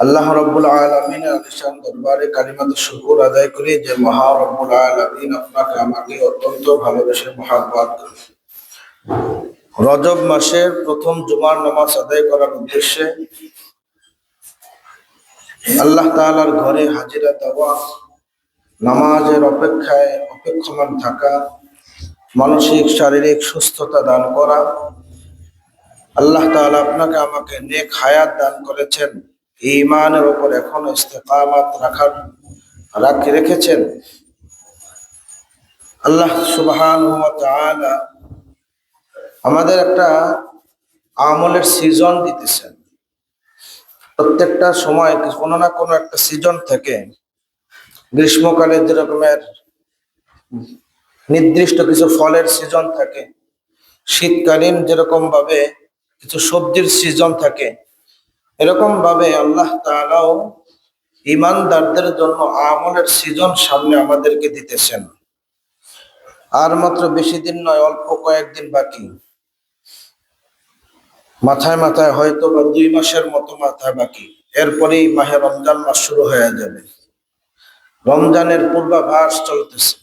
আল্লাহ রাব্বুল আলামিনের আলিশান দরবারে কালিমাতুশ শুকর আদায় করি যে মহা রব্বুল আলামিন আপনাকে আমাকে অত্যন্ত ভালোবেসে মহব্বত করে। রজব মাসের প্রথম জুমার নামাজ আদায় করার উদ্দেশ্যে আল্লাহ তাআলার ঘরে হাজিরা দেওয়া, নামাজের অপেক্ষায় অপেক্ষমান থাকা, মানসিক শারীরিক সুস্থতা দান করা, আল্লাহ তাআলা আপনাকে আমাকে নেক হায়াত দান করেছেন, ঈমানের উপর এখনো ইস্তেকামাত রেখেছেন। আল্লাহ সুবহানাহু ওয়া তাআলা আমাদের একটা আমলের সিজন দিতেছেন। প্রত্যেকটা সময় কোনো না কোনো একটা সিজন থাকে। গ্রীষ্মকালে যেরকমের নির্দিষ্ট কিছু ফলের সিজন থাকে, শীতকালীন যেরকম ভাবে কিছু সবজির সিজন থাকে, এরকম ভাবে আল্লাহ তাআলাও ঈমানদারদের জন্য আমলের সিজন সামনে আমাদেরকে দিতেছেন। আর মাত্র বেশি দিন নয়, অল্প কয়েকদিন বাকি। মাথায় মাথায় হয়তো বা 2 মাসের মতো মাথায় বাকি। এরপরেই মাহে রমজান মাস শুরু হয়ে যাবে। রমজানের পূর্বাভাস চলতেছে।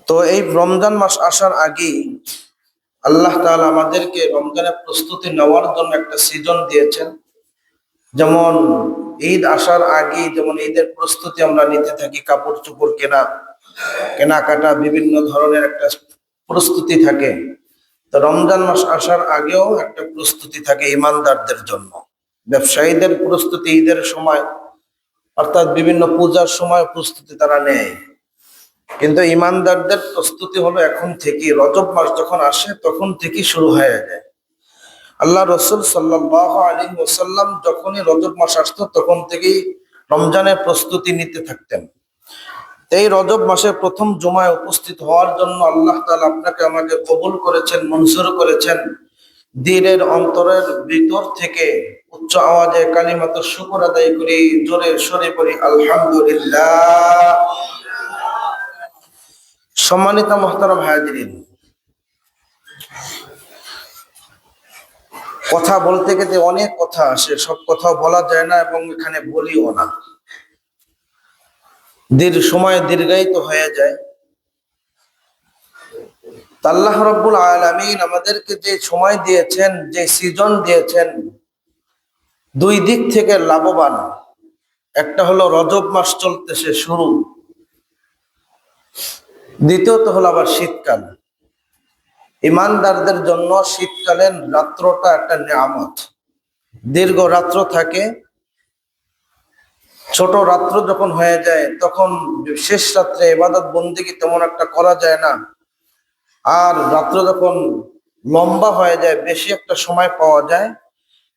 তো এই রমজান মাস আসার আগেই আল্লাহ তাআলা আমাদেরকে রমজানের প্রস্তুতি নেওয়ার জন্য একটা সিজন দিয়েছেন। যেমন ঈদ আসার আগেই যেমন ঈদের প্রস্তুতি আমরা নিতে থাকি, কাপড় চোপড় কেনাকাটা, বিভিন্ন ধরনের একটা প্রস্তুতি থাকে। তো রমজান মাস আসার আগেও একটা প্রস্তুতি থাকে ঈমানদারদের জন্য। ব্যবসায়ীদের প্রস্তুতি ঈদের সময়, অর্থাৎ বিভিন্ন পূজার সময় প্রস্তুতি তারা নেয়, কিন্তু ঈমানদারদের প্রস্তুতি হলো এখন থেকে। রজব মাস যখন আসে তখন থেকে শুরু হয়ে যায়। আল্লাহ রসুল সাল্লাল্লাহু আলাইহি ওয়াসাল্লাম যখনই রজব মাস আসতো তখন থেকেই রমজানের প্রস্তুতি নিতে থাকতেন। এই রজব মাসের প্রথম জুমায় উপস্থিত হওয়ার জন্য আল্লাহ তাআলা আপনাকে আমাকে কবুল করেছেন, মঞ্জুর করেছেন। দিলের অন্তরের ভিতর থেকে উচ্চ আওয়াজে কালিমাতুশ শুকর আদায় করি, জোরে সরে পড়ি আলহামদুলিল্লাহ। সম্মানিত মুহতারাম হাজিরিন, কথা বলতে গেলে অনেক কথা আসে, সব কথা বলা যায় না এবং এখানে বলিও না। সময় দীর্ঘায়িত হয়ে যায়। আল্লাহ রাব্বুল আলামিন আমাদেরকে যে সময় দিয়েছেন, যে সিজন দিয়েছেন, 2 দিক থেকে লাভবান। একটা হলো রজব মাস চলতেছে শুরু, দ্বিতীয়ত হলো আবার শীতকাল। ঈমানদারদের জন্য শীতকালীন রাত্রটা একটা নিয়ামত। দীর্ঘ রাত্র থাকে, ছোট রাত্র যখন হয়ে যায় তখন শেষ রাত্রে ইবাদত বন্দেগী তেমন একটা করা যায় না। আর রাত্র যখন লম্বা হয়ে যায়, বেশি একটা সময় পাওয়া যায়,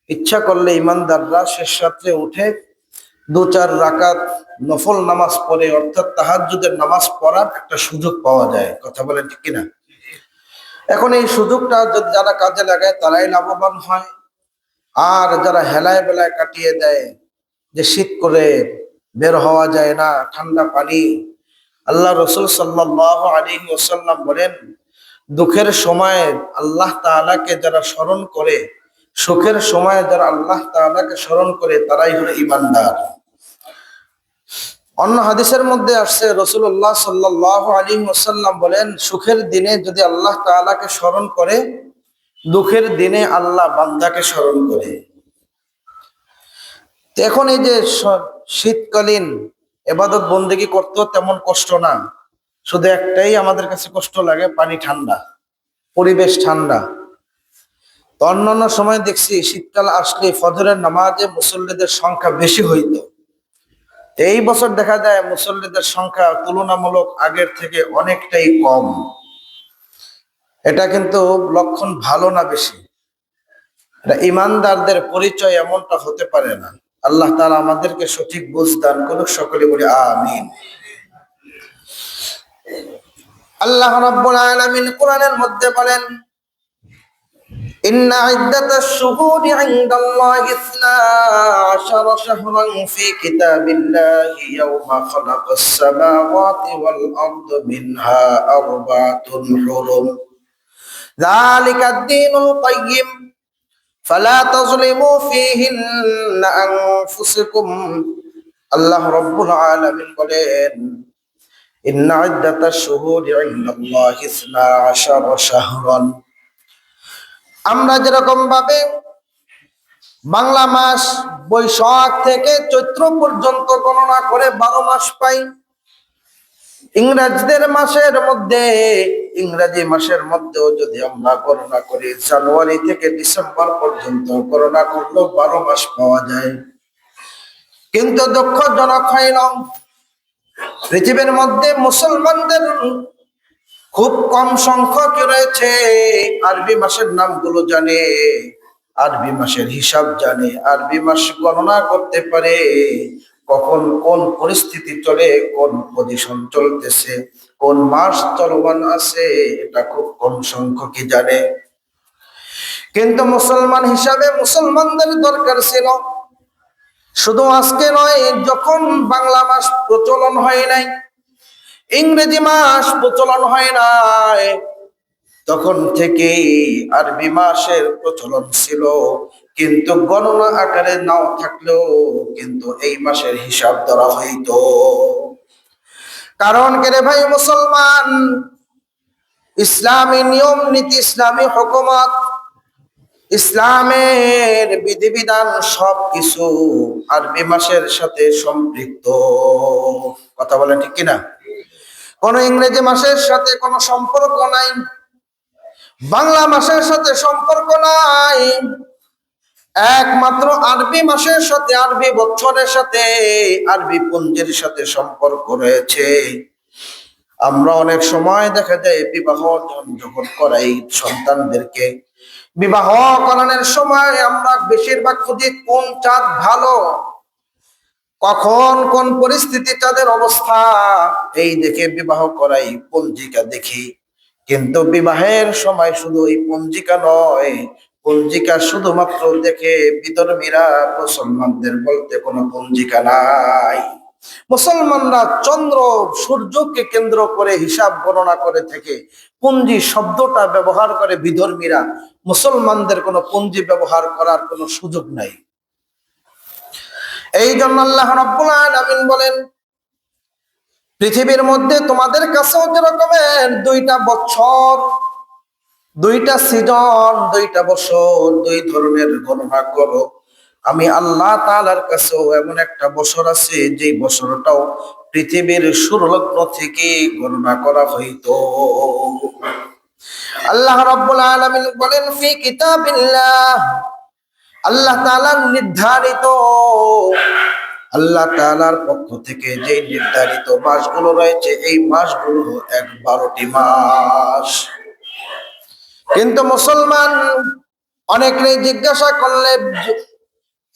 ইচ্ছা করলে ঈমানদাররা শেষ রাত্রে উঠে 2-4 রাকাত নফল নামাজ পড়ে, অর্থাৎ তাহাজ্জুদের নামাজ পড়ার একটা সুযোগ পাওয়া যায়। কথা বলেন ঠিক কিনা? এখন এই সুযোগটা যারা কাজে লাগায় তারাই লাভবান হয়। আর যারা হেলায় বেলায় কাটিয়ে দেয়, যে শীত করে বের হওয়া যায় না, ঠান্ডা পানি, আল্লাহ রসুল সাল্লাল্লাহু আলাইহি ওয়াসাল্লাম বলেন, দুঃখের সময় আল্লাহ তাআলাকে যারা স্মরণ করে, সুখের সময় যারা আল্লাহ তাআলাকে স্মরণ করে, তারাই হলো ঈমানদার। অন্য হাদিসের মধ্যে আসছে, রাসূলুল্লাহ সাল্লাল্লাহু আলাইহি ওয়াসাল্লাম বলেন, সুখের দিনে যদি আল্লাহ তাআলাকে স্মরণ করে, দুঃখের দিনে আল্লাহ বান্দাকে স্মরণ করে। এখন এই যে শীতকালীন ইবাদত বন্দেগী করতেও তেমন কষ্ট না, শুধু একটাই আমাদের কাছে কষ্ট লাগে, পানি ঠান্ডা, পরিবেশ ঠান্ডা। তো অন্যান্য সময় দেখছি শীতকাল আসলে ফজরের নামাজে মুসল্লিদের সংখ্যা বেশি হইতো। এই বছর দেখা যায় মুসল্লিদের সংখ্যা তুলনামূলক আগের থেকে অনেকটাই কম। এটা কিন্তু লক্ষণ ভালো না, বেশি। এটা ঈমানদারদের পরিচয় এমনটা হতে পারে না। আল্লাহ তাআলা আমাদেরকে সঠিক বুঝ দান করুক, সকলে বলি আমিন। আল্লাহ রাব্বুল আলামিন কোরআনের মধ্যে বলেন, ইন্না ইদ্দাতাশ শুহুরি ইনদাল্লাহি 12 শাহরান ফি কিতাবিল্লাহি ইয়াওমা খালাকাস সামাওয়াতি ওয়াল আরদা মিনহা আরবাতুন হুরুম যালিকাদ দীনুল কাইয়্যিম ফালা তাযলিমু ফীহিন্না আনফুসাকুম। আল্লাহ রাব্বুল আলামিন বলেন, ইন্না ইদ্দাতাশ শুহুরি ইনদাল্লাহি 12 শাহরান। আমরা যেরকম ভাবে বাংলা মাস বৈশাখ থেকে চৈত্র পর্যন্ত গণনা করে 12 মাস পাই, ইংরেজদের মাসের মধ্যে, ইংরেজি মাসের মধ্যেও যদি আমরা গণনা করি, জানুয়ারি থেকে ডিসেম্বর পর্যন্ত গণনা করলেও 12 মাস পাওয়া যায়। কিন্তু দুঃখজনক হইল, পৃথিবীর মধ্যে মুসলমানদের খুব কম সংখ্যক রয়েছে আরবি মাসের নামগুলো জানে, আরবি মাসের হিসাব জানে, আরবি মাস গণনা করতে পারে, কখন কোন পরিস্থিতি চলে, কোন পজিশন চলতেছে, কোন মাস চলমান আছে, এটা খুব কম সংখ্যকই জানে। কিন্তু মুসলমান হিসাবে মুসলমানদের দরকার ছিল, শুধু আজকে নয়, যখন বাংলা মাস প্রচলন হয় নাই, ইংরেজি মাস প্রচলন হয় নাই, তখন থেকেই আরবি মাসের প্রচলন ছিল। কিন্তু গণনা আকারে নাও থাকলেও কিন্তু এই মাসের হিসাব ধরা হইতো। কারণ কে রে ভাই মুসলমান, ইসলামী নিয়ম নীতি, ইসলামী হুকুমত, ইসলামের বিধিবিধান সবকিছু আরবি মাসের সাথে সম্পৃক্ত। কথা বলেন ঠিক কিনা? কোন ইংরেজি মাসের সাথে কোনো সম্পর্ক নাই, বাংলা মাসের সাথে সম্পর্ক নাই, একমাত্র আরবি মাসের সাথে, আরবি বছরের সাথে, আরবি পুঞ্জির সাথে সম্পর্ক রয়েছে। আমরা অনেক সময় দেখা যায় বিবাহ যখন করাই সন্তানদেরকে, বিবাহ করানোর সময় আমরা বেশিরভাগ খুঁজি কোন চাঁদ ভালো, কখন কোন পরিস্থিতি চাঁদের অবস্থা, এই দেখে বিবাহ করাই, পঞ্জিকা দেখি। কিন্তু বিবাহের সময় শুধু এই পঞ্জিকা নয়, পঞ্জিকা শুধুমাত্র দেখে বিধর্মীরা, মুসলমানদের বলতে কোনো পঞ্জিকা নাই। মুসলমানরা চন্দ্র সূর্যকে কেন্দ্র করে হিসাব গণনা করে থেকে পঞ্জি শব্দটা ব্যবহার করে বিধর্মীরা, মুসলমানদের কোনো পঞ্জি ব্যবহার করার কোনো সুযোগ নাই। এই জন্য আল্লাহ রাব্বুল আলামিন বলেন, পৃথিবীর মধ্যে তোমাদের কাছেও যেরকমের 2টা বছর, 2টা সিজন, 2টা বছর, 2 ধরনের গণনা করো, আমি আল্লাহ তাআলার কাছেও এমন একটা বছর আছে যে বছরটাও পৃথিবীর সূর্যলগ্ন থেকে গণনা করা হইতো। আল্লাহ রাব্বুল আলামিন বলেন, ফি কিতাবিল্লাহ, আল্লাহ তাআলার নির্ধারিত, আল্লাহ তাআলার পক্ষ থেকে যে নির্ধারিত মাসগুলো রয়েছে, এই মাসগুলো 12টি মাস। কিন্তু মুসলমান অনেকেই জিজ্ঞাসা করলে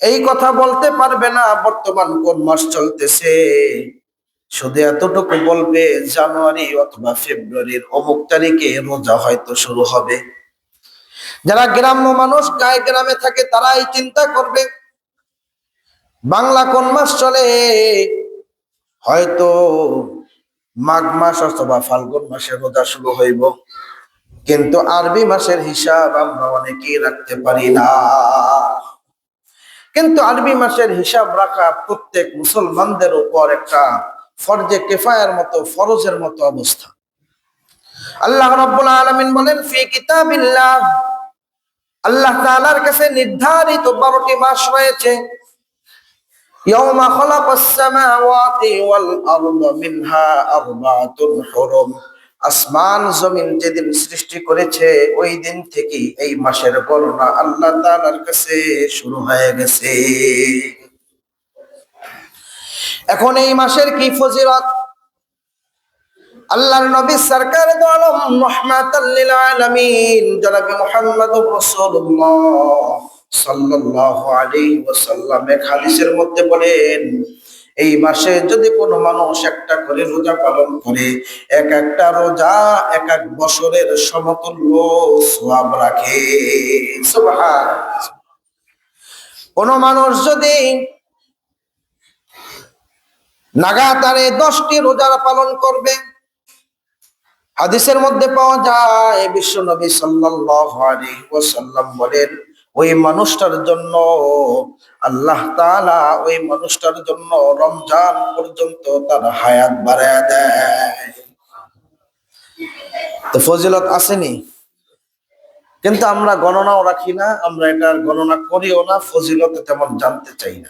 এই কথা বলতে পারবে না বর্তমান কোন মাস চলতেছে, শুধু এতটুকু বলবে জানুয়ারি অথবা ফেব্রুয়ারির অমুক তারিখে রোজা হয়তো শুরু হবে। যারা গ্রাম্য মানুষ, গায়ে গ্রামে থাকে, তারাই চিন্তা করবে বাংলা কোন মাস চলে, হয়তো মাঘ মাস অথবা ফাল্গুন মাসে রোজা শুরু হইব। কিন্তু আরবি মাসের হিসাব আমরা অনেকেই রাখতে পারি না। কিন্তু আরবি মাসের হিসাব রাখা প্রত্যেক মুসলমানদের উপর একটা ফরজে কিফায়ার মতো, ফরজের মতো অবস্থা। আল্লাহ রাব্বুল আলামিন বলেন, ফি কিতাবিল্লাহ, আল্লাহ তাআলার কাছে নির্ধারিত 12টি মাস রয়েছে। ইয়াউমা খালাকাস সামাওয়াতি ওয়াল আরদা মিনহা আরবাআতুন হুরুম, আসমান জমিন যেদিন সৃষ্টি করেছে ওই দিন থেকে এই মাসের গণনা আল্লাহ তাআলার কাছে শুরু হয়ে গেছে। এখন এই মাসের কি ফজিলত, আল্লাহর নবী সরকার দো আলম রাহমাতাল লিল আলামিন জনাব মুহাম্মদুর রাসূলুল্লাহ সাল্লাল্লাহু আলাইহি ওয়াসাল্লাম এক হাদিসের মধ্যে বলেন, এই মাসে যদি কোনো মানুষ একটা করে রোজা পালন করে, এক একটা রোজা এক এক বছরের সমতুল্য সওয়াব রাখে। সুবহানাল্লাহ। কোন মানুষ যদি লাগাতারে 10টি রোজা পালন করবে, হাদিসের মধ্যে পাওয়া যায় বিশ্বনবী সাল্লাল্লাহু আলাইহি ওয়াসাল্লাম বলেন, ওই মানুষটার জন্য আল্লাহ তাআলা ওই মানুষটার জন্য রমজান পর্যন্ত তার হায়াত বাড়ায় দেয়। তো ফজিলত আসেনি, কিন্তু আমরা গণনাও রাখি না, আমরা এটার গণনা করিও না, ফজিলত তেমন জানতে চাই না।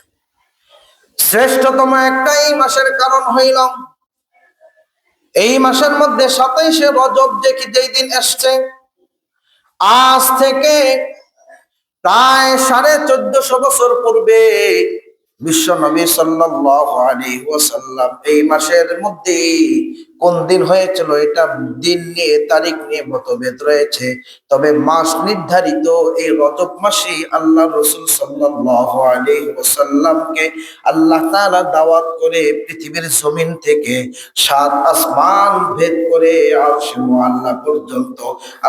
শ্রেষ্ঠতম একটাই মাসের কারণ হইল এই মাসের মধ্যে 27শে রজব যেই দিন আসছে, আজ থেকে প্রায় 1450 বছর পূর্বে বিশ্ব নবী সাল্লাল্লাহু আলাইহি ওয়াসাল্লাম এই মাসের মধ্যে কোন দিন হয়েছিল এটা দিন নিয়ে তারিখ নিয়ে মতভেদ রয়েছে, তবে মাস নির্ধারিত এই রজব মাসে আল্লাহ রাসূল সাল্লাল্লাহু আলাইহি ওয়াসাল্লামকে আল্লাহ তাআলা দাওয়াত করে পৃথিবীর জমিন থেকে 7 আসমান ভেদ করে আরশে মুআল্লা পর্যন্ত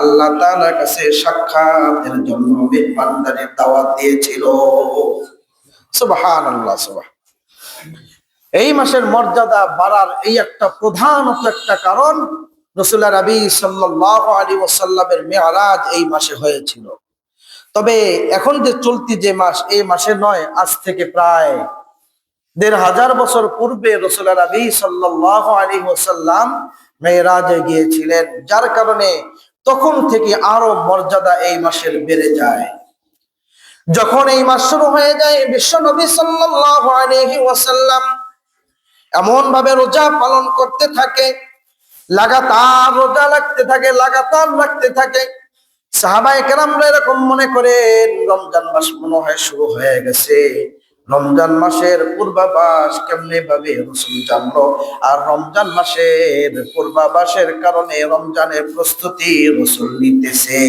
আল্লাহ তাআলার কাছে সাক্ষাতের জন্য মেহমানদারির দাওয়াত দিয়েছিল। সুবহানাল্লাহ, সুবহান। এই মাসের মর্যাদা বাড়ার এই একটা প্রধানত একটা কারণ রাসূল নবী সাল্লাল্লাহু আলাইহি ওয়াসাল্লামের মিরাজ এই মাসে হয়েছিল। তবে এখন যে চলতি যে মাস, এই মাসে নয়, আজ থেকে প্রায় 1500 বছর পূর্বে রাসূল নবী সাল্লাল্লাহু আলাইহি ওয়াসাল্লাম মিরাজে গিয়েছিলেন, যার কারণে তখন থেকে আরো মর্যাদা এই মাসের বেড়ে যায়। যখন এই মাস শুরু হয়ে যায়, বিশ্ব নবী সাল্লাল্লাহু আলাইহি ওয়াসাল্লাম এমন ভাবে রোজা পালন করতে থাকে, লাগাতার রোজা রাখতে থাকে। সাহাবায়ে কেরামরা এরকম মনে করেন রমজান মাস মনে হয় শুরু হয়ে গেছে। রমজান মাসের পূর্বাভাস কেমনে ভাবে রাসূল জানলো? আর রমজান মাসের পূর্বাভাসের কারণে রমজানের প্রস্তুতি রাসূল নিতেছে।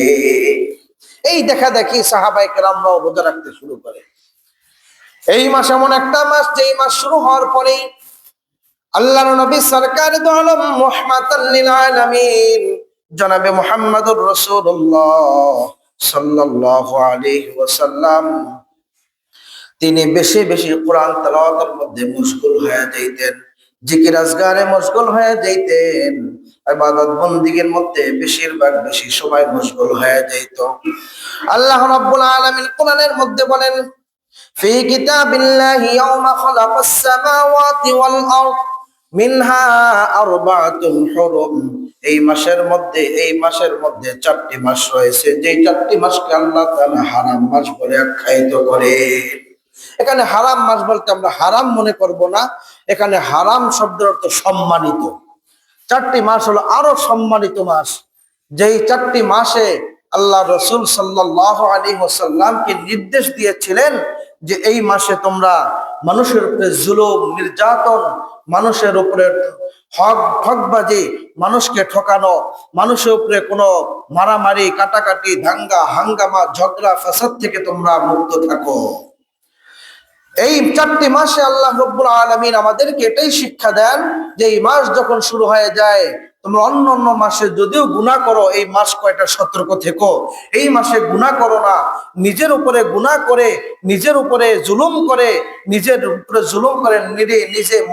এই দেখা দেখি সাহাবায়ে কেরামরাও রোজা রাখতে শুরু করে। এই মাস এমন একটা মাস, যেই মাস শুরু হওয়ার পরেই আল্লাহর নবী সরকার দু আলম রাহমাতাল লিল আলামিন জনাবে মুহাম্মদুর রাসূলুল্লাহ সাল্লাল্লাহু আলাইহি ওয়াসাল্লাম তিনি বেশি বেশি কোরআন তেলাওয়াতের মধ্যে মশগুল হয়ে যাইতেন, জিকির আজগারে মশগুল হয়ে যাইতেন, ইবাদত বন্দেগীর মধ্যে বেশিরভাগ বেশি সময় মশগুল হয়ে যাইত। আল্লাহ রাব্বুল আলামিন কোরআনের মধ্যে বলেন, ফি কিতাবিল্লাহি ইয়াওমা খালাকাস সামাওয়াতি ওয়াল আরদ মিনহা আরবাতুন হুরুম। এই মাসের মধ্যে 4টি মাস রয়েছে, যেই 4টি মাসকে আল্লাহ তাআলা হারাম মাস বলে আখ্যায়িত করে। এখানে হারাম মাস বলতে আমরা হারাম মনে করব না, এখানে হারাম শব্দের অর্থ সম্মানিত। 4টি মাস হলো আরো সম্মানিত মাস, যেই 4টি মাসে আল্লাহ রাসূল সাল্লাল্লাহু আলাইহি ওয়াসাল্লামকে নির্দেশ দিয়েছিলেন যে এই মাসে তোমরা মানুষের উপরে জুলুম, নির্যাতন, মানুষের উপরে ঠকবাজি, মানুষকে ঠকানো, মানুষের উপরে কোনো মারামারি, কাটাকাটি, দাঙ্গা হাঙ্গামা, ঝগড়া ফাসাদ থেকে তোমরা মুক্ত থাকো। এই 4টি মাসে আল্লাহ রাব্বুল আলামিন আমাদেরকে এটাই শিক্ষা দেন যে এই মাস যখন শুরু হয়ে যায়, তোমরা অন্য মাসে যদিও গুনাহ করো, এই মাস কয়টা সতর্ক থেকো। এই মাসে গুনাহ করো না, নিজের উপরে গুনাহ করে, নিজের উপরে জুলুম করে নিজে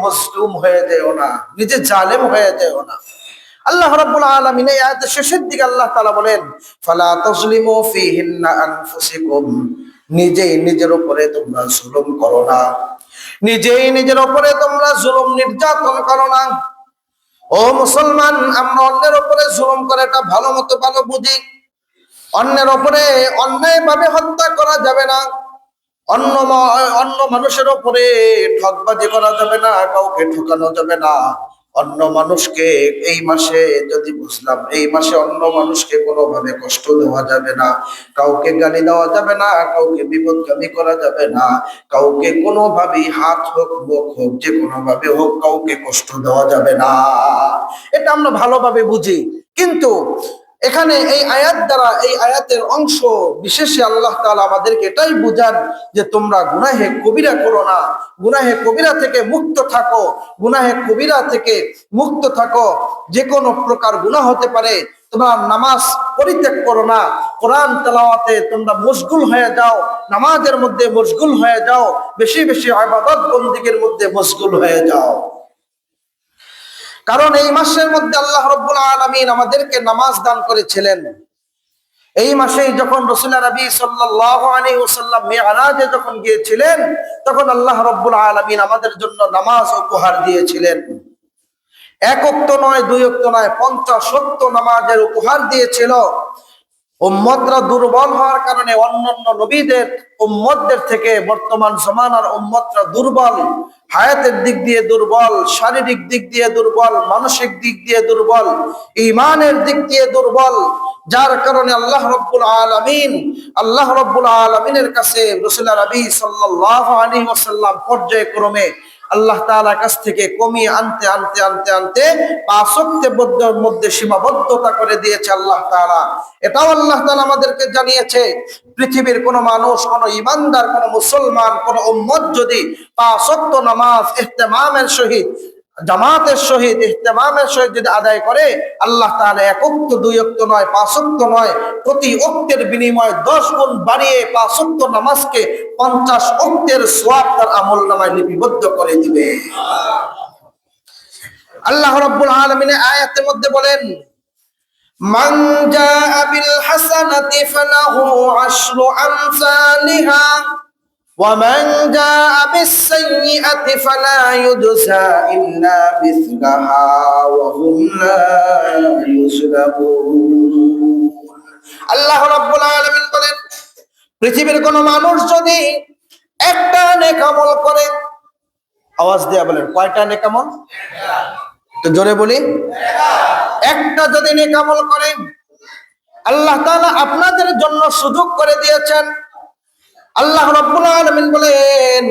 মজলুম হয়ে যেও না, নিজে জালেম হয়ে যেও না। আল্লাহ রাব্বুল আলামিন এই আয়াতের শেষের দিকে আল্লাহ তাআলা বলেন, ফালা তাজলিমু ফিহিন্না আনফুসাকুম, নিজেই নিজের উপরে তোমরা জুলুম করো না, নিজেই নিজের উপরে তোমরা জুলুম নির্যাতন করো না। ও মুসলমান, আমরা অন্যের উপরে জুলুম করে এটা ভালো মতো ভালো বুঝি। অন্যের উপরে অন্যায় ভাবে হত্যা করা যাবে না, অন্য মানুষের উপরে ঠকবাজি করা যাবে না, কাউকে ঠকানো যাবে না। অন্য মানুষকে এই মাসে যদি বুঝলাম, এই মাসে অন্য মানুষকে কোনোভাবে কষ্ট দেওয়া যাবে না, কাউকে গালি দেওয়া যাবে না, কাউকে বিপদগামী করা যাবে না, কাউকে কোনোভাবেই হাত হোক মুখ হোক যে কোনোভাবে হোক কাউকে কষ্ট দেওয়া যাবে না। এটা আমরা ভালোভাবে বুঝি, কিন্তু এখানে এই আয়াত দ্বারা, এই আয়াতের অংশ বিশেষে আল্লাহ তাআলা আমাদেরকে এটাই বুঝান যে তোমরা গুনাহে কবিরা করো না, গুনাহে কবিরা থেকে মুক্ত থাকো, গুনাহে কবিরা থেকে মুক্ত থাকো। যে কোনো প্রকার গুনাহ হতে পারে, তোমরা নামাজ পরিত্যাগ করো না, কোরআন তেলাওয়াতে তোমরা মশগুল হয়ে যাও, নামাজের মধ্যে মশগুল হয়ে যাও, বেশি বেশি ইবাদত বন্দেগীর মধ্যে মশগুল হয়ে যাও। কারণ এই মাসের মধ্যে আল্লাহ রাব্বুল আলামিন আমাদেরকে নামাজ দান করেছিলেন। এই মাসেই যখন রাসূলুল্লাহ নবী সাল্লাল্লাহু আলাইহি ওয়াসাল্লাম মিরাজে যখন গিয়েছিলেন, তখন আল্লাহ রাব্বুল আলামিন আমাদের জন্য নামাজ উপহার দিয়েছিলেন। এক ওয়াক্ত নয়, দুই ওয়াক্ত নয়, 50 ওয়াক্ত নামাজের উপহার দিয়েছিল। উম্মতরা দুর্বল হওয়ার কারণে অন্যান্য নবীদের উম্মতদের থেকে বর্তমান জমানার উম্মতরা দুর্বল, হায়াতের দিক দিয়ে দুর্বল, শারীরিক দিক দিয়ে দুর্বল, মানসিক দিক দিয়ে দুর্বল, ঈমানের দিক দিয়ে দুর্বল। যার কারণে আল্লাহ রাব্বুল আলামিনের কাছে রাসূলুল্লাহ নবী সাল্লাল্লাহু আলাইহি ওয়াসাল্লাম পর্যায়ক্রমে আল্লাহ তাআলার কাছ থেকে কমিয়ে আনতে আনতে আনতে আনতে 5 ওয়াক্তের মধ্যে সীমাবদ্ধতা করে দিয়েছে আল্লাহ তাআলা। এটাও আল্লাহ তাআলা আমাদেরকে জানিয়েছে, পৃথিবীর কোন মানুষ, কোন ঈমানদার, কোন মুসলমান, কোন উম্মত যদি 5 ওয়াক্ত নামাজ ইহতিমামের সহিত, জামাতের সহিত, ইহতিমামের সহিত যদি আদায় করে, আল্লাহ তাআলা 1 ওয়াক্ত, 2 ওয়াক্ত নয়, 5 ওয়াক্ত নয়, প্রতি ওয়াক্তের বিনিময়ে 10 গুণ বাড়িয়ে 5 ওয়াক্ত নামাজকে 50 ওয়াক্তের সওয়াব তার আমলনামায় লিপিবদ্ধ করে দিবে। আল্লাহ রাব্বুল আলামিন আয়াতের মধ্যে বলেন, মান জাআ বিল হাসানাতি ফালাহু আশরু আমসালিহা ওয়া মান জাআ বিস সাইয়্যিআতি ফালা ইউজজা ইল্লা মিসলাহা ওয়া হুম লা ইউজলামুন। আল্লাহ রাব্বুল আলামিন বলেন, পৃথিবীর কোন মানুষ যদি একটা নেক আমল করে, আওয়াজ দিয়ে বলেন, কয়টা নেক আমল? তো জোরে বলি, একটা যদি নেক আমল করে, আল্লাহ তাআলা আপনাদের জন্য সুযোগ করে দিয়েছেন। আল্লাহ রাব্বুল আলামিন বলেন,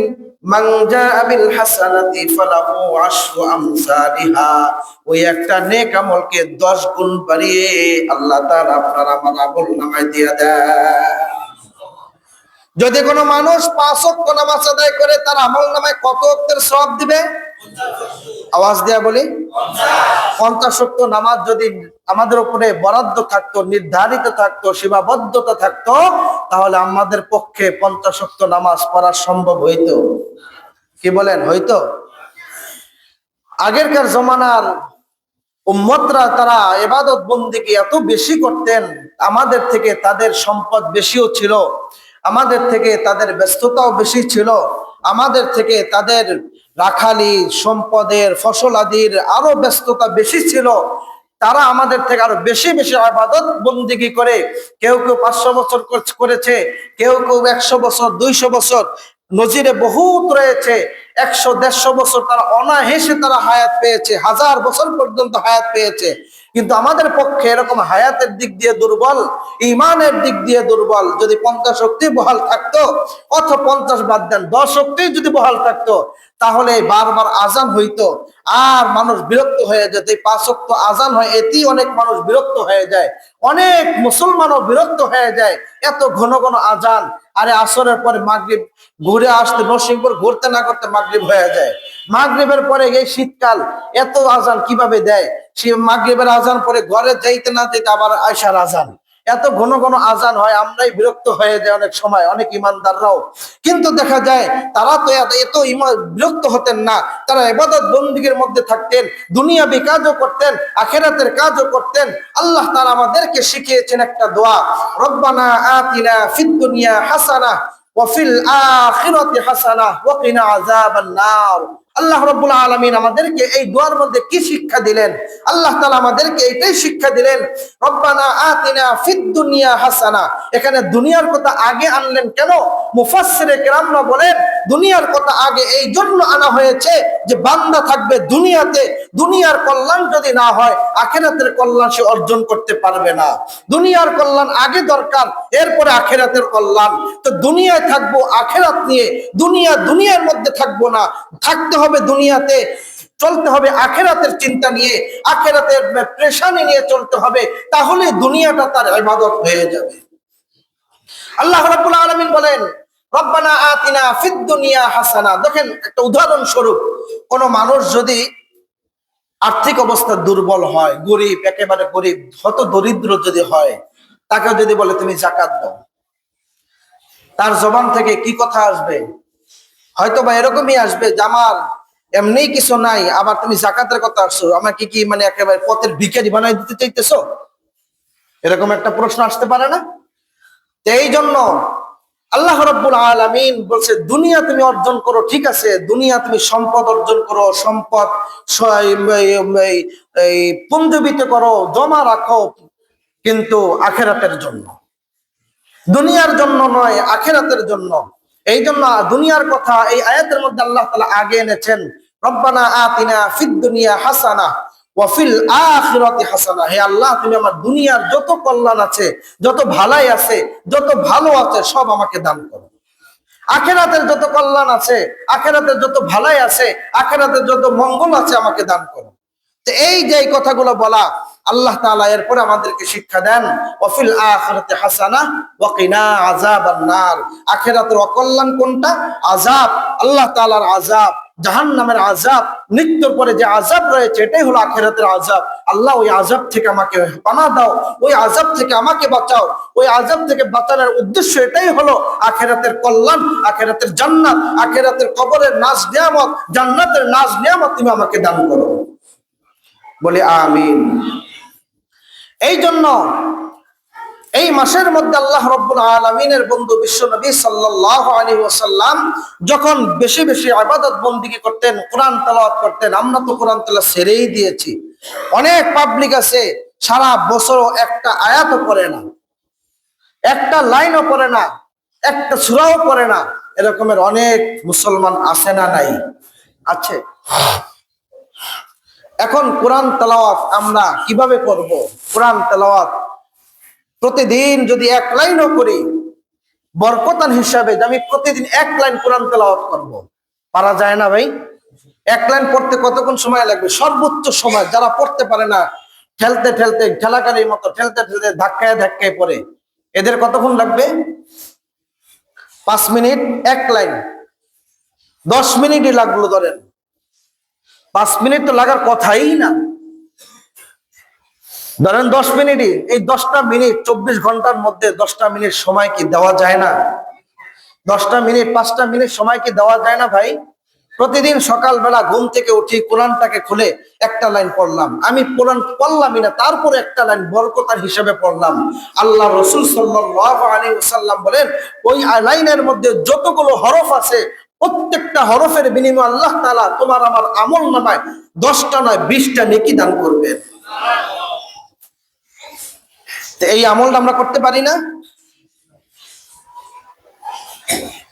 মান জাআ বিল হাসানাতি ফালাহু আশরু আমসালিহা, ওই একটা নেক আমলকে 10 গুণ বাড়িয়ে আল্লাহ তাআলা আপনার আমার আমলনামায় দিয়ে দেয়। যদি কোনো মানুষ 5 ওয়াক্ত নামাজ আদায় করে, তার আমলনামায় কত ওয়াক্তের সওয়াব দিবে? আওয়াজ দেয়া বলি, 50 ওয়াক্ত নামাজ যদি আমাদের উপরে বরাদ্দ থাকতো, নির্ধারিত থাকতো, সীমাবদ্ধতা থাকতো, তাহলে আমাদের পক্ষে 50 ওয়াক্ত নামাজ পড়া সম্ভব হইতো। কি বলেন, হইতো? আগেরকার জমানার উম্মতরা তারা ইবাদত বন্দেগী এত বেশি করতেন, আমাদের থেকে তাদের সম্পদ বেশিও ছিল, আমাদের থেকে তাদের ব্যস্ততাও বেশি ছিল, আমাদের থেকে তাদের রাখালি সম্পদের ফসলাদির আরো ব্যস্ততা বেশি ছিল। তারা আমাদের থেকে আরো বেশি বেশি ইবাদত বন্দেগী করে, কেউ কেউ 500 বছর করেছে, কেউ কেউ 100 বছর, 200 বছর, নজিরে বহুত রয়েছে। 100-150 বছর তারা অনায়াসে তারা হায়াত পেয়েছে, 1000 বছর পর্যন্ত হায়াত পেয়েছে। কিন্তু আমাদের পক্ষে এরকম হায়াতের দিক দিয়ে দুর্বল, ঈমানের দিক দিয়ে দুর্বল। যদি 50 ওয়াক্ত বহাল থাকতো, অথবা 50 বাদ দেন, 10 ওয়াক্ত যদি বহাল থাকতো, তাহলে বারবার আজান হইতো, আর মানুষ বিরক্ত হয়ে যেত। 5 ওয়াক্ত আজান হয়, এতেই অনেক মানুষ বিরক্ত হয়ে যায়, অনেক মুসলমানও বিরক্ত হয়ে যায়, এত ঘন ঘন আজান। আরে আসরের পরে মাগরিব ঘুরে আসতে, নরসিংপুর ঘুরতে না করতে মাগরিব হয়ে যায়। মাগরিবের পরে এই শীতকাল এত আজান কিভাবে দেয়? সে মাগরিবের আজান পরে ঘরে যাইতে না যেতে আবার আয়সার আজান, এত ঘন ঘন আজান হয়, আমরাই বিরক্ত হয়ে যায় অনেক সময়, অনেক ইমানদাররাও। কিন্তু দেখা যায় তারা তো এত বিরক্ত হতেন না, তারা ইবাদত বন্দেগীর মধ্যে থাকতেন, দুনিয়াবি কাজও করতেন, আখিরাতের কাজও করতেন। আল্লাহ তাআলা আমাদেরকে শিখিয়েছেন একটা দোয়া, রব্বানা আতিনা ফিদ দুনিয়া হাসানাহ ওয়া ফিল আখিরাতি হাসানাহ ওয়া কিনা আযাবান নার। আল্লাহ রাব্বুল আলামিন আমাদেরকে এই দোয়ার মধ্যে কি শিক্ষা দিলেন? আল্লাহ তাআলা আমাদেরকে এটাই শিক্ষা দিলেন, রব্বানা আতিনা ফিদ দুনিয়া হাসানা। এখানে দুনিয়ার কথা আগে আনলেন কেন? মুফাসসিরে কেরামরা বলেন, দুনিয়ার কথা আগে এই জন্য আনা হয়েছে যে বান্দা থাকবে দুনিয়াতে, দুনিয়ার কল্যাণ যদি না হয় আখিরাতের কল্যাণ সে অর্জন করতে পারবে না। দুনিয়ার কল্যাণ আগে দরকার, এরপরে আখিরাতের কল্যাণ। তো দুনিয়ায় থাকবো আখিরাত নিয়ে, দুনিয়ার মধ্যে থাকবো না, থাকতে হবে দুনিয়াতে, চলতে হবে আখিরাতের চিন্তা নিয়ে, আখিরাতের পেরেশানি নিয়ে চলতে হবে, তাহলে দুনিয়াটা তার ইবাদত হয়ে যাবে। আল্লাহ রাব্বুল আলামিন বলেন, রব্বানা আতিনা ফিদ দুনিয়া হাসানা। দেখেন একটা উদাহরণ স্বরূপ, কোন মানুষ যদি আর্থিক অবস্থা দুর্বল হয়, গরিব, একেবারে গরিব, হত দরিদ্র যদি হয়, তাকে যদি বলে তুমি যাকাত দাও, তার জবান থেকে কি কথা আসবে? হয়তো বা এরকমই আসবে যে আমার এমনি কিছু নাই, আবার তুমি যাকাতের কথা আসছো, আমাকে কি মানে একেবারে পথের ভিখারি বানাই দিতে চাইতেছো? এরকম একটা প্রশ্ন আসতে পারে না? তো এই জন্য আল্লাহ রাব্বুল আলামিন বলছে দুনিয়া তুমি অর্জন করো, ঠিক আছে, দুনিয়া তুমি সম্পদ অর্জন করো, সম্পদ এই পুঞ্জীবিত করো, জমা রাখো, কিন্তু আখিরাতের জন্য, দুনিয়ার জন্য নয়, আখিরাতের জন্য। এই জন্য দুনিয়ার কথা এই আয়াতের মধ্যে আল্লাহ তাআলা আগে এনেছেন, রব্বানা আতিনা ফিদ দুনিয়া হাসানা ওয়া ফিল আখিরাতি হাসানা। হে আল্লাহ, তুমি আমার দুনিয়ার যত কল্যাণ আছে, যত ভালাই আছে, যত ভালো আছে সব আমাকে দান করো। আখিরাতের যত কল্যাণ আছে, আখিরাতের যত ভালাই আছে, আখিরাতের যত মঙ্গল আছে আমাকে দান করো। তো এই যে কথাগুলো বলা, আল্লাহ তাআলা এরপরে আমাদেরকে শিক্ষা দেন, ওয়াফিল আখিরাতি হাসানাহ ওয়া কিনা আযাবান নার। আখিরাতের অকল্যাণ কোনটা? আযাব, আল্লাহ তাআলার আযাব, জাহান্নামের আযাব, মৃত্যুর পরে যে আযাব রয়েছে এটাই হলো আখিরাতের আযাব। আল্লাহ ওই আযাব থেকে আমাকে পানাহ দাও, ওই আযাব থেকে আমাকে বাঁচাও। ওই আযাব থেকে বাঁচানোর উদ্দেশ্য এটাই হলো আখিরাতের কল্যাণ, আখিরাতের জান্নাত, আখিরাতের কবরের নাজ নিয়ামত, জান্নাতের নাজ নিয়ামত তুমি আমাকে দান করো। বলি আমিন। এই জন্য এই মাসের মধ্যে আল্লাহ রাব্বুল আলামিনের বন্ধু বিশ্ব নবী সাল্লাল্লাহু আলাইহি ওয়াসাল্লাম যখন বেশি বেশি ইবাদত বন্দেগী করতেন, কোরআন তেলাওয়াত করতেন। আমরা তো কোরআন তেলাওয়াত ছেড়েই দিয়েছি। অনেক পাবলিক আছে সারা বছর একটা আয়াতও পড়ে না, একটা লাইনও পড়ে না, একটা সূরাও পড়ে না। এরকমের অনেক মুসলমান আছে না নাই? আছে। এখন কোরআন তেলাওয়াত আমরা কিভাবে করব? কোরআন তেলাওয়াত প্রতিদিন যদি এক লাইনও করি, বরকতান হিসাবে আমি প্রতিদিন এক লাইন কোরআন তেলাওয়াত করব, পারা যায় না ভাই? এক লাইন পড়তে কতক্ষণ সময় লাগবে? সর্বোচ্চ সময় যারা পড়তে পারে না, ঠেলতে ঠেলতে, ঠেলাকারির মতো ঠেলতে ঠেলতে, ধাক্কায় ধাক্কায় পড়ে, এদের কতক্ষণ লাগবে? 5 মিনিট এক লাইন, 10 মিনিটই লাগলো ধরেন। 5 মিনিট তো লাগার কথাই না, ধরেন 10 মিনিটই। এই 10টা মিনিট 24 ঘন্টার মধ্যে 10টা মিনিট সময় কি দেওয়া যায় না? 10টা মিনিট 5টা মিনিট সময় কি দেওয়া যায় না ভাই? প্রতিদিন সকালবেলা ঘুম থেকে উঠি, কোরআনটাকে খুলে একটা লাইন পড়লাম। আমি কোরআন পড়লামই না, তারপরে একটা লাইন বরকতার হিসেবে পড়লাম। আল্লাহ রাসূল সাল্লাল্লাহু আলাইহি ওয়াসাল্লাম বলেন, ওই লাইনের মধ্যে যতগুলো হরফ আছে প্রত্যেকটা হরফের বিনিময়ে আল্লাহ তাআলা তোমার আমার আমলনামায় 10টা নয় 20টা নেকি দান করবেন। তো এই আমলটা আমরা করতে পারি না?